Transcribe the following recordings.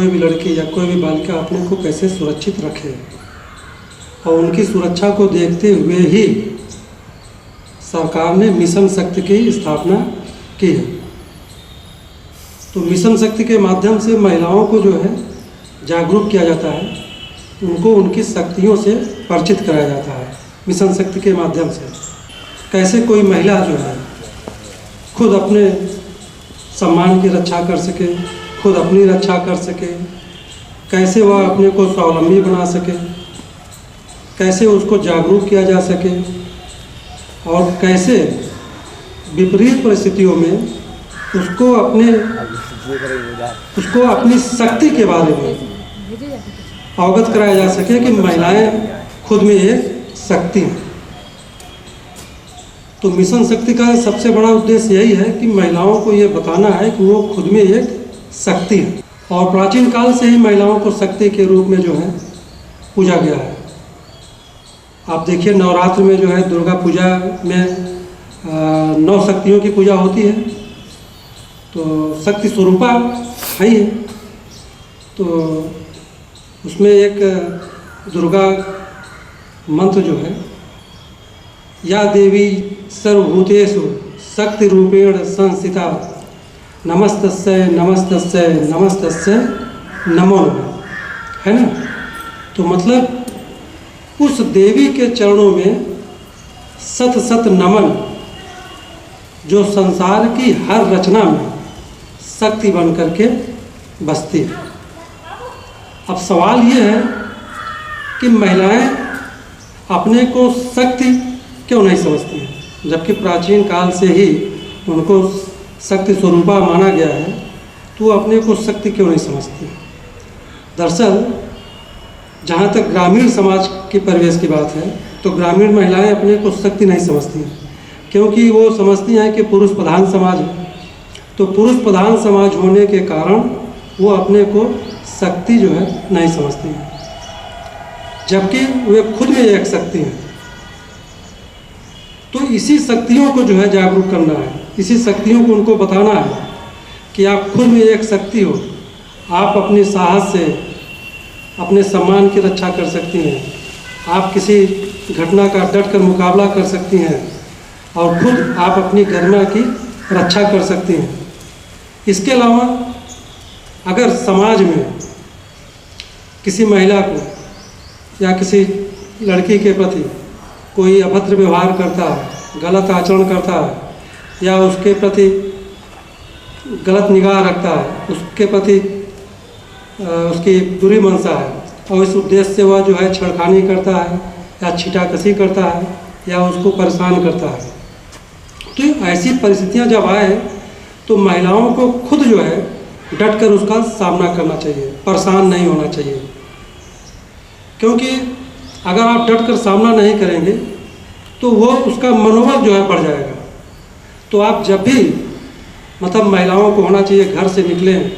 कोई भी लड़की या कोई भी बालिका अपने को कैसे सुरक्षित रखे, और उनकी सुरक्षा को देखते हुए ही सरकार ने मिशन शक्ति की स्थापना की है। तो मिशन शक्ति के माध्यम से महिलाओं को जो है जागरूक किया जाता है, उनको उनकी शक्तियों से परिचित कराया जाता है। मिशन शक्ति के माध्यम से कैसे कोई महिला जो है खुद अपने सम्मान की रक्षा कर सके, खुद अपनी रक्षा कर सके, कैसे वह अपने को स्वावलंबी बना सके, कैसे उसको जागरूक किया जा सके, और कैसे विपरीत परिस्थितियों में उसको अपनी शक्ति के बारे में अवगत कराया जा सके कि महिलाएं खुद में एक शक्ति हैं। तो मिशन शक्ति का सबसे बड़ा उद्देश्य यही है कि महिलाओं को ये बताना है कि वो खुद में एक शक्ति है। और प्राचीन काल से ही महिलाओं को शक्ति के रूप में जो है पूजा गया है। आप देखिए नवरात्र में जो है दुर्गा पूजा में 9 शक्तियों की पूजा होती है, तो शक्ति स्वरूपा है ही। तो उसमें एक दुर्गा मंत्र जो है, या देवी सर्वभूतेषु शक्ति रूपेण संस्थिता नमस्तस्यै नमस्तस्यै नमस्तस्यै नमो नमः, है ना। तो मतलब उस देवी के चरणों में सत सत नमन, जो संसार की हर रचना में शक्ति बन करके बसती है। अब सवाल ये है कि महिलाएं अपने को शक्ति क्यों नहीं समझती हैं, जबकि प्राचीन काल से ही उनको शक्ति स्वरूपा माना गया है, तो वो अपने को शक्ति क्यों नहीं समझती। दरअसल जहाँ तक ग्रामीण समाज के परिवेश की बात है, तो ग्रामीण महिलाएं अपने को शक्ति नहीं समझती हैं, क्योंकि वो समझती हैं कि पुरुष प्रधान समाज है। तो पुरुष प्रधान समाज होने के कारण वो अपने को शक्ति जो है नहीं समझती हैं, जबकि वे खुद में एक शक्ति हैं। तो इसी शक्तियों को जो है जागरूक करना है, इसी शक्तियों को उनको बताना है कि आप खुद में एक शक्ति हो, आप अपने साहस से अपने सम्मान की रक्षा कर सकती हैं, आप किसी घटना का डट कर मुकाबला कर सकती हैं, और खुद आप अपनी गरिमा की रक्षा कर सकती हैं। इसके अलावा अगर समाज में किसी महिला को या किसी लड़की के प्रति कोई अभद्र व्यवहार करता है, गलत आचरण करता है, या उसके प्रति गलत निगाह रखता है, उसके प्रति उसकी बुरी मंशा है, और इस उद्देश्य से वह जो है छेड़खानी करता है या छीटाकशी करता है या उसको परेशान करता है, तो ऐसी परिस्थितियां जब आए तो महिलाओं को खुद जो है डट कर उसका सामना करना चाहिए, परेशान नहीं होना चाहिए। क्योंकि अगर आप डट कर सामना नहीं करेंगे तो वो उसका मनोबल जो है बढ़ जाएगा। तो आप जब भी मतलब महिलाओं को होना चाहिए घर से निकलें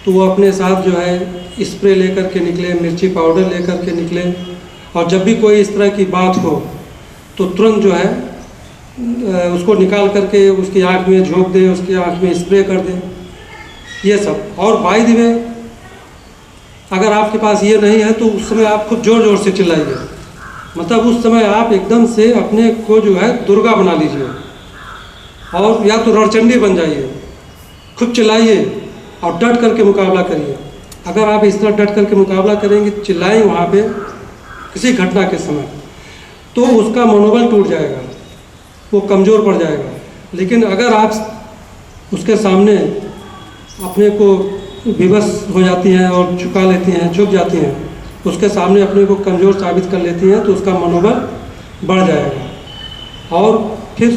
तो वो अपने साथ जो है स्प्रे लेकर के निकले, मिर्ची पाउडर लेकर के निकले, और जब भी कोई इस तरह की बात हो तो तुरंत जो है उसको निकाल करके उसकी आँख में झोंक दे, उसकी आँख में स्प्रे कर दे, ये सब। और बाय द वे अगर आपके पास ये नहीं है तो उस समय आप खूब ज़ोर ज़ोर से चिल्लाइए, मतलब उस समय आप एकदम से अपने को जो है दुर्गा बना लीजिए, और या तो रणचंडी बन जाइए, खूब चिल्लाइए और डट करके मुकाबला करिए। अगर आप इस तरह डट करके मुकाबला करेंगे, चिल्लाएं वहाँ पे किसी घटना के समय, तो उसका मनोबल टूट जाएगा, वो कमज़ोर पड़ जाएगा। लेकिन अगर आप उसके सामने अपने को विवश हो जाती हैं और झुका लेती हैं, झुक जाती हैं, उसके सामने अपने को कमज़ोर साबित कर लेती हैं, तो उसका मनोबल बढ़ जाएगा। और फिर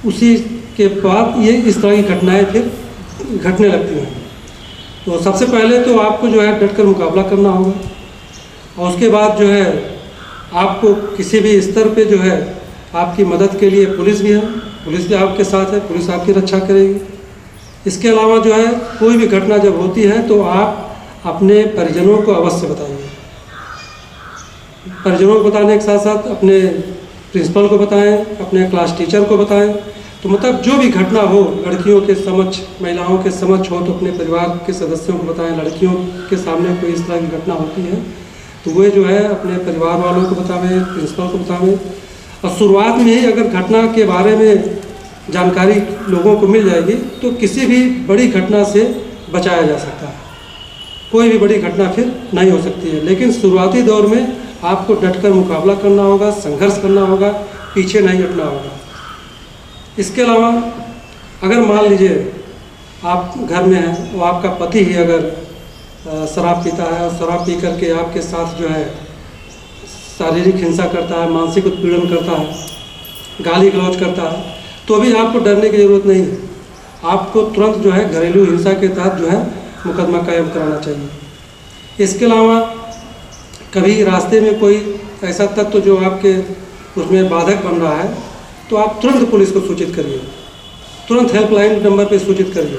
उसी के बाद ये इस तरह की घटनाएं फिर घटने लगती हैं। तो सबसे पहले तो आपको जो है डट कर मुकाबला करना होगा, और उसके बाद जो है आपको किसी भी स्तर पे जो है आपकी मदद के लिए पुलिस भी है, पुलिस भी आपके साथ है, पुलिस आपकी रक्षा करेगी। इसके अलावा जो है कोई भी घटना जब होती है तो आप अपने परिजनों को अवश्य बताइए। परिजनों को बताने के साथ साथ अपने प्रिंसिपल को बताएं, अपने क्लास टीचर को बताएं, तो मतलब जो भी घटना हो लड़कियों के समक्ष, महिलाओं के समक्ष हो तो अपने परिवार के सदस्यों को बताएं। लड़कियों के सामने कोई इस तरह की घटना होती है तो वे जो है अपने परिवार वालों को बतावें, प्रिंसिपल को बतावें। और शुरुआत में ही अगर घटना के बारे में जानकारी लोगों को मिल जाएगी तो किसी भी बड़ी घटना से बचाया जा सकता है। कोई भी बड़ी घटना फिर नहीं हो सकती है, लेकिन शुरुआती दौर में आपको डटकर मुकाबला करना होगा, संघर्ष करना होगा, पीछे नहीं हटना होगा। इसके अलावा अगर मान लीजिए आप घर में हैं और आपका पति ही अगर शराब पीता है और शराब पी करके आपके साथ जो है शारीरिक हिंसा करता है, मानसिक उत्पीड़न करता है, गाली गलौज करता है, तो अभी आपको डरने की ज़रूरत नहीं है। आपको तुरंत जो है घरेलू हिंसा के तहत जो है मुकदमा कायम कराना चाहिए। इसके अलावा कभी रास्ते में कोई ऐसा तत्व जो आपके उसमें बाधक बन रहा है तो आप तुरंत पुलिस को सूचित करिए, तुरंत हेल्पलाइन नंबर पे सूचित करिए।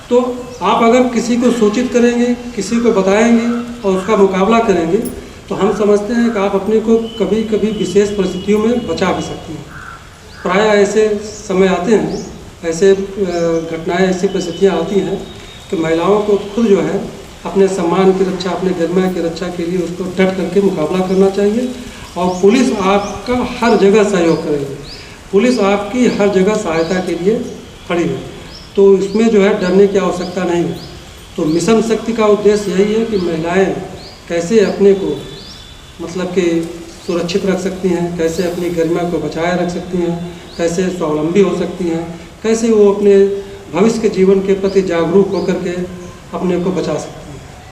तो आप अगर किसी को सूचित करेंगे, किसी को बताएंगे और उसका मुकाबला करेंगे तो हम समझते हैं कि आप अपने को कभी कभी विशेष परिस्थितियों में बचा भी सकती हैं। प्रायः ऐसे समय आते हैं, ऐसे घटनाएं, ऐसी परिस्थितियां आती हैं कि महिलाओं को खुद जो है अपने सम्मान की रक्षा, अपने गरिमा की रक्षा के लिए उसको डट करके मुकाबला करना चाहिए। और पुलिस आपका हर जगह सहयोग करेगी, पुलिस आपकी हर जगह सहायता के लिए खड़ी है, तो इसमें जो है डरने की आवश्यकता नहीं है। तो मिशन शक्ति का उद्देश्य यही है कि महिलाएं कैसे अपने को मतलब कि सुरक्षित रख सकती हैं, कैसे अपनी गरिमा को बचाए रख सकती हैं, कैसे स्वावलंबी हो सकती हैं, कैसे वो अपने भविष्य के जीवन के प्रति जागरूक होकर के अपने को बचा सकती हैं।